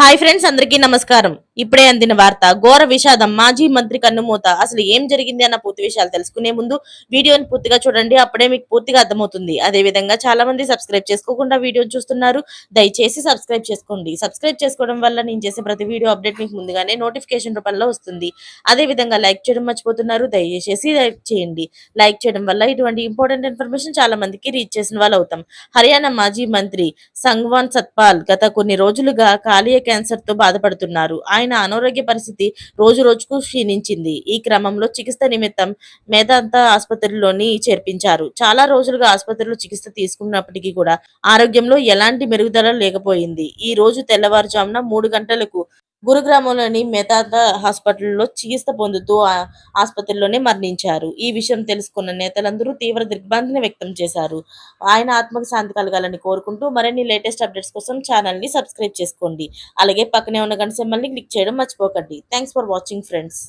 Hi friends, అందరికీ నమస్కారం. ఇప్పుడే అందిన వార్త. ఘోర విషాదం. మాజీ మంత్రి కన్నుమూత. అసలు ఏం జరిగింది అన్న పూర్తి విషయాలు తెలుసుకునే ముందు వీడియోని పూర్తిగా చూడండి. అప్పుడే మీకు పూర్తిగా అర్థమవుతుంది. అదే విధంగా చాలా మంది సబ్స్క్రైబ్ చేసుకోకుండా వీడియోని చూస్తున్నారు. దయచేసి సబ్స్క్రైబ్ చేసుకోండి. సబ్స్క్రైబ్ చేసుకోవడం వల్ల నేను చేసే ప్రతి వీడియో అప్డేట్ మీకు ముందుగానే నోటిఫికేషన్ రూపంలో వస్తుంది. అదే విధంగా లైక్ చేయడం మర్చిపోతున్నారు. దయచేసి లైక్ చేయండి. లైక్ చేయడం వల్ల ఇటువంటి ఇంపార్టెంట్ ఇన్ఫర్మేషన్ చాలా మందికి రీచ్ చేసిన వాళ్ళు అవుతాం. హర్యానా మాజీ మంత్రి సంగ్వాన్ సత్పాల్ గత కొన్ని రోజులుగా కాలేయ క్యాన్సర్ తో బాధపడుతున్నారు. ఆయన అనారోగ్య పరిస్థితి రోజు రోజుకు క్షీణించింది. ఈ క్రమంలో చికిత్స నిమిత్తం మేదాంత ఆసుపత్రిలోని చేర్పించారు. చాలా రోజులుగా ఆసుపత్రిలో చికిత్స తీసుకున్నప్పటికీ కూడా ఆరోగ్యంలో ఎలాంటి మెరుగుదల లేకపోయింది. ఈ రోజు తెల్లవారుజామున 3 గంటలకు గురుగ్రామంలోని మెదాంత హాస్పిటల్లో చికిత్స పొందుతూ ఆసుపత్రిలోనే మరణించారు. ఈ విషయం తెలుసుకున్న నేతలందరూ తీవ్ర దిగ్భ్రాంతిని వ్యక్తం చేశారు. ఆయన ఆత్మకు శాంతి కలగాలని కోరుకుంటూ మరిన్ని లేటెస్ట్ అప్డేట్స్ కోసం ఛానల్ ని సబ్స్క్రైబ్ చేసుకోండి. అలాగే పక్కనే ఉన్న గంట సింబల్ ని క్లిక్ చేయడం మర్చిపోకండి. Thanks for watching friends.